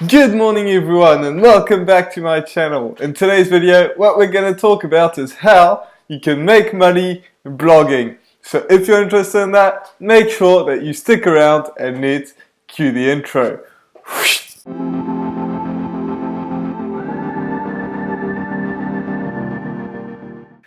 Good morning everyone and welcome back to my channel. In today's video what we're going to talk about is how you can make money blogging. So if you're interested in that, make sure that you stick around and let's cue the intro.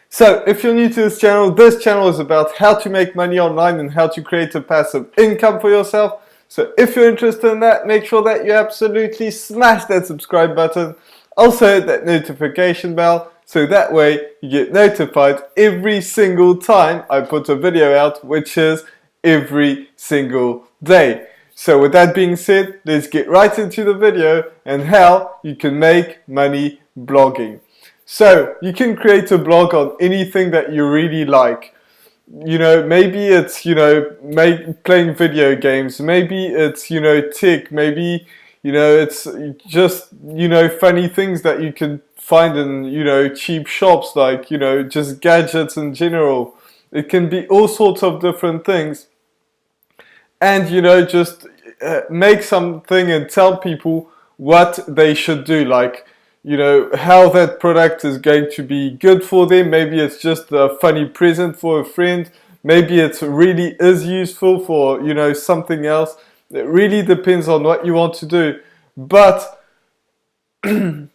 So if you're new to this channel is about how to make money online and how to create a passive income for yourself. So if you're interested in that, make sure that you absolutely smash that subscribe button. Also hit that notification bell so that way you get notified every single time I put a video out, which is every single day. So with that being said, let's get right into the video and how you can make money blogging. So you can create a blog on anything that you really like. You know, maybe it's, playing video games, maybe it's, tech, maybe, it's just, funny things that you can find in, cheap shops, like, just gadgets in general. It can be all sorts of different things. And, just make something and tell people what they should do, like, how that product is going to be good for them. Maybe it's just a funny present for a friend. Maybe it really is useful for, something else. It really depends on what you want to do. But, make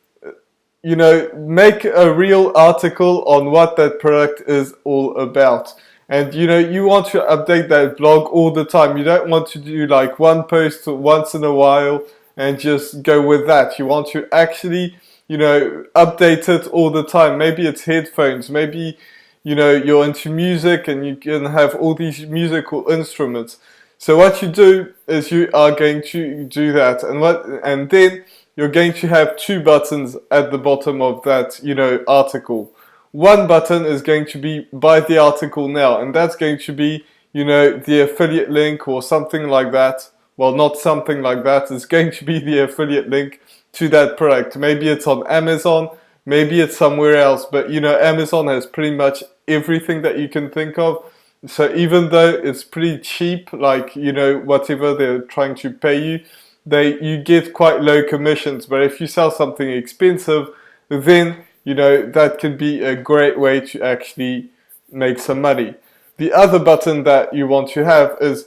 a real article on what that product is all about. And, you want to update that blog all the time. You don't want to do like one post once in a while and just go with that. You want to actually update it all the time. Maybe it's headphones, maybe, you're into music and you can have all these musical instruments. So what you do is you are going to do that, and then you're going to have two buttons at the bottom of that, article. One button is going to be buy the article now, and that's going to be, the affiliate link or something like that. Well, not something like that, it's going to be the affiliate link to that product. Maybe it's on Amazon, maybe it's somewhere else, but Amazon has pretty much everything that you can think of. So even though it's pretty cheap, like whatever they're trying to pay you, you get quite low commissions. But if you sell something expensive, then that could be a great way to actually make some money. The other button that you want to have is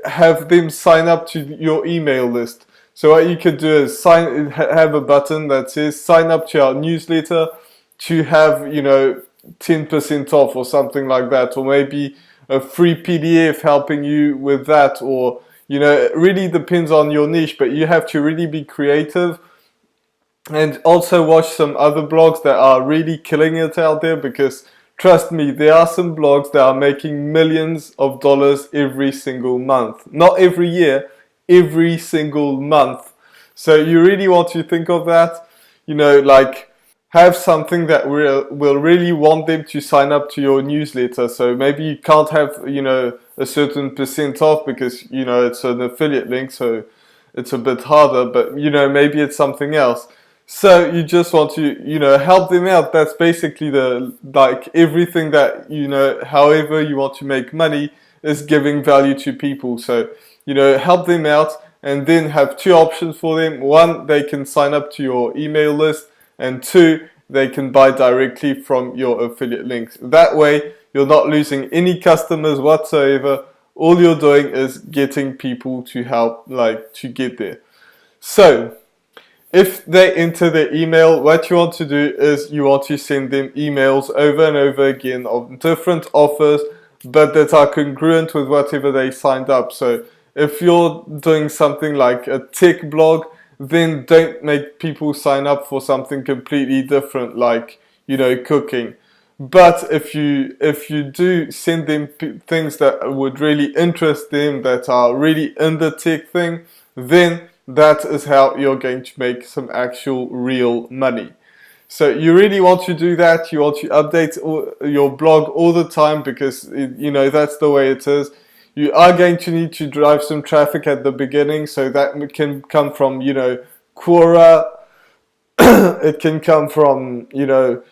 have them sign up to your email list. So what you could do is have a button that says sign up to our newsletter to have 10% off or something like that, or maybe a free PDF helping you with that, or it really depends on your niche, but you have to really be creative. And also watch some other blogs that are really killing it out there, because trust me, there are some blogs that are making millions of dollars every single month. Not every year, every single month. So you really want to think of that, like have something that will really want them to sign up to your newsletter. So maybe you can't have, a certain percent off because, it's an affiliate link, so it's a bit harder, but, maybe it's something else. So you just want to, help them out. That's basically everything that, however you want to make money is giving value to people. So, help them out and then have two options for them. One, they can sign up to your email list, and two, they can buy directly from your affiliate links. That way, you're not losing any customers whatsoever. All you're doing is getting people to help, to get there. So, if they enter their email, what you want to do is you want to send them emails over and over again of different offers, but that are congruent with whatever they signed up. So if you're doing something like a tech blog, then don't make people sign up for something completely different, like, cooking. But if you do send them things that would really interest them, that are really in the tech thing, then that is how you're going to make some actual real money. So you really want to do that. You want to update your blog all the time, because that's the way it is. You are going to need to drive some traffic at the beginning, so that can come from Quora. It can come from your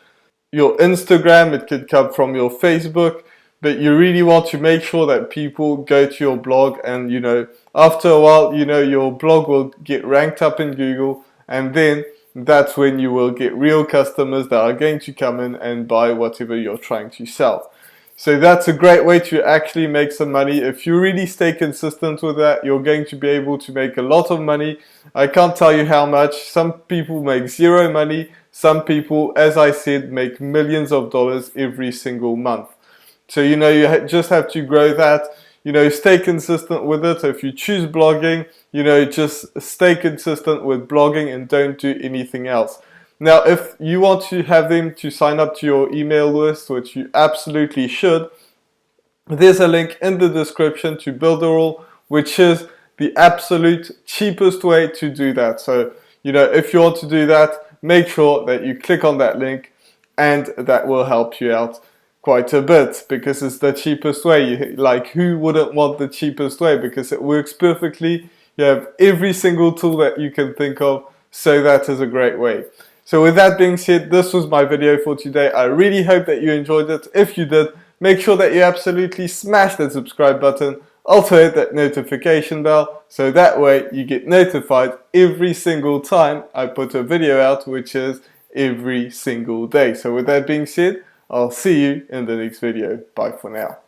Instagram. It could come from your Facebook. but you really want to make sure that people go to your blog, and you know, after a while, you know, your blog will get ranked up in Google, and then that's when you will get real customers that are going to come in and buy whatever you're trying to sell. So that's a great way to actually make some money. If you really stay consistent with that, you're going to be able to make a lot of money. I can't tell you how much. Some people make zero money. Some people, as I said, make millions of dollars every single month. So, you know, you just have to grow that. You know, stay consistent with it. So if you choose blogging, you know, just stay consistent with blogging and don't do anything else. Now, if you want to have them to sign up to your email list, which you absolutely should, there's a link in the description to Builderall, which is the absolute cheapest way to do that. So, you know, if you want to do that, make sure that you click on that link, and that will help you out quite a bit, because it's the cheapest way. Like, who wouldn't want the cheapest way? Because it works perfectly. You have every single tool that you can think of, so that is a great way. So with that being said, this was my video for today. I really hope that you enjoyed it. If you did, make sure that you absolutely smash that subscribe button. Also hit that notification bell, so that way you get notified every single time I put a video out, which is every single day. So with that being said, I'll see you in the next video. Bye for now.